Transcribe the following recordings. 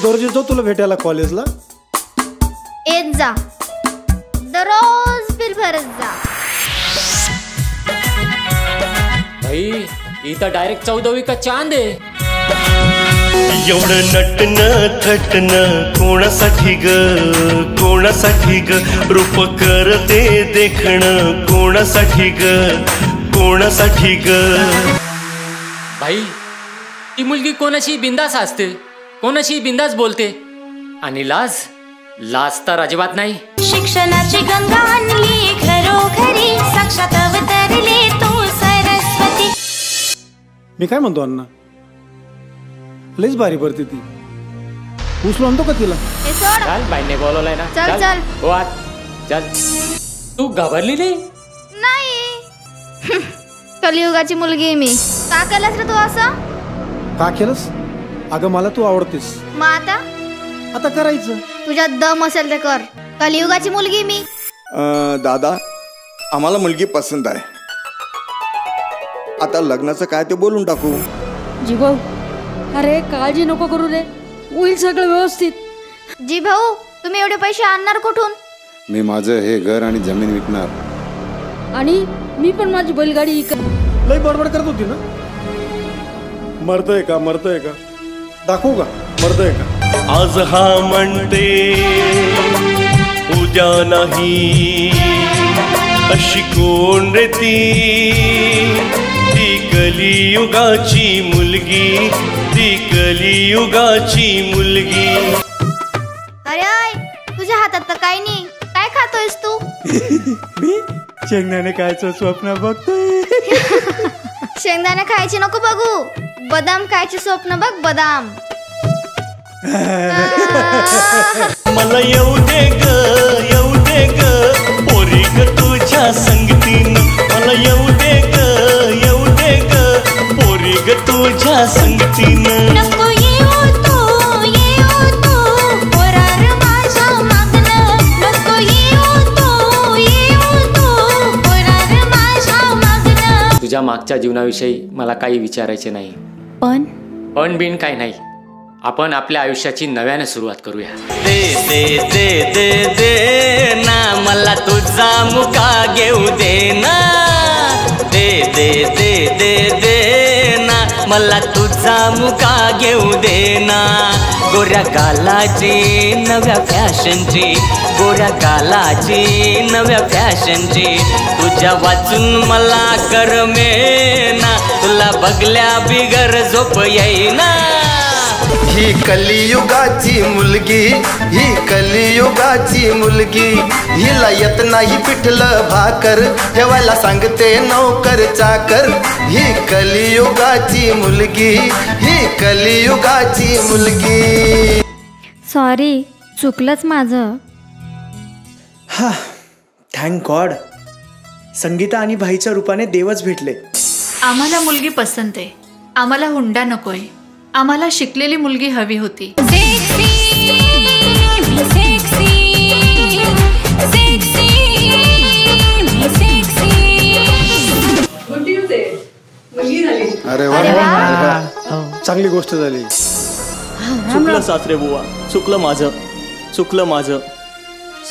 दररोज येतो तुला भेटायला कॉलेजला? येत जा, दररोज बिल भरत जा. भाई इथं डायरेक्ट 14वी का चांद आहे. एवढं नटन थटन कोणासाठी ग, कोणासाठी ग, रूप करते देखण कोणासाठी ग, कोणासाठी ग. भाई ती मुलगी कोणाशी बिंदास असते, कोणाशी बिंदास बोलते, आणि लाज लाज तर अजिबात नाही. शिक्षणाची गंगा आणली घरोघरी, साक्षात अवतरले तू सरस्वती. मी काय म्हणतो अण्णा, लईच भारी पडते ती. उचलू आणतो का तिला? हे सोड. चल बाईने बोलवलंय ना. चल चल हो आत चल. तू घाबरली नाही? नाही. कलियुगाची मुलगी आहे मी. का केलंस रे तू असं? का केलंस? अगं मला तू आवडतेस. मग आता करायचं. तुझ्यात दम असेल ते कर. कलियुगाची मुलगी मी. दादा आम्हाला मुलगी पसंत आहे. आता लग्नाचं काय ते बोलून टाकू. जीभाऊ अरे काळजी नको करू रे, होईल सगळं व्यवस्थित. जी भाऊ तुम्ही एवढे पैसे आणणार कुठून? मी माझं हे घर आणि जमीन विकणार. आणि मी पण माझी बैलगाडी लई बडबड करत होती ना. मरतोय का मरतोय का दाखवू का मरतोय का? आज हा म्हणते उद्या नाही, अशी कोण रे ती कलियुगाची मुलगी, ती कलियुगाची मुलगी. अरे तुझ्या हातात तर काही नाही. काय खातोयस तू? मी शेंगदाणे खायचं स्वप्न बघतोय. शेंगदाणे खायचे नको बघू, बदाम खायचे स्वप्न बघ. बदाम. मला येऊ दे ग पोरी ग तुझ्या संगतीन. मला येऊ दे ग पोरी ग तुझ्या संगतीन. नको येऊ तू पोरार माझ्या मागणं. नको येऊ तू पोरार माझ्या मागणं. तुझ्या मागच्या जीवनाविषयी मला काही विचारायचे नाही. पण बिन काय नाही. आपण आपल्या आयुष्याची नव्याने सुरुवात करूया. दे दे दे दे दे ना मला तुझा मुका घेऊ दे ना. दे दे दे दे दे ना मला तुझा मुका घेऊ दे ना. गोऱ्या गालाची नव्या फॅशनची, गोऱ्या गालाची नव्या फॅशनची. तुझ्या वाचून मला करमेना, तुला बघल्या बिगर झोप येईना. ही कलियुगाची मुलगी, ही कलियुगाची मुलगी. हिला येत नाही पिठलं भाकर, ठेवायला सांगते नोकर चाकर. ही कलियुगाची मुलगी, ही कलियुगाची मुलगी. सॉरी चुकलंच माझं. हा थँक गॉड, संगीता आणि भाईच्या रूपाने देवच भेटले. आम्हाला मुलगी पसंत आहे. आम्हाला हुंडा नकोय. आम्हाला शिकलेली मुलगी हवी होती. अरे वा चांगली गोष्ट झाली. चुकलं सासरे बुवा, चुकलं माझं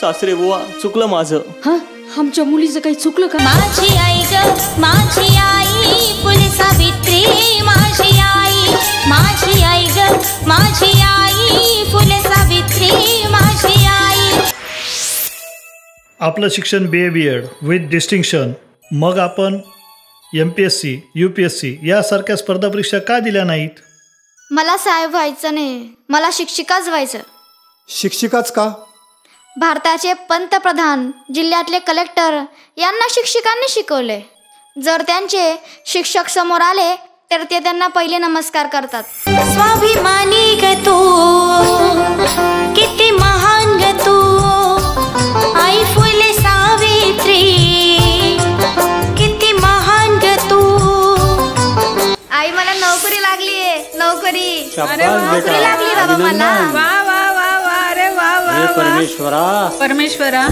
सासरे बुवा, चुकलं माझं. हा आमच्या मुलीचं काही चुकलं का? माझी आई ग माझी आई फुले सावित्री. माझी आई ग माझी आई फुले सावित्री. माझी आई. आपलं शिक्षण BA BEd विथ डिस्टिंक्शन. मग आपण MPSC UPSC यासारख्या स्पर्धा परीक्षा का दिल्या नाहीत? मला साहेब व्हायचं नाही, मला शिक्षिकाच व्हायचं. शिक्षिकाच का? भारताचे पंतप्रधान, जिल्ह्यातले कलेक्टर यांना शिक्षकांनी शिकवले. जर त्यांचे शिक्षक समोर आले तर ते त्यांना पहिले नमस्कार करतात. स्वाभिमानी ग तू, किती महान ग तू. आई फुले सावित्री, किती महान ग तू. आई मला नोकरी लागलीये, नोकरी. नोकरी लागली बाबा मला. वा वा वा वा. अरे वा वा. परमेश्वरा परमेश्वरा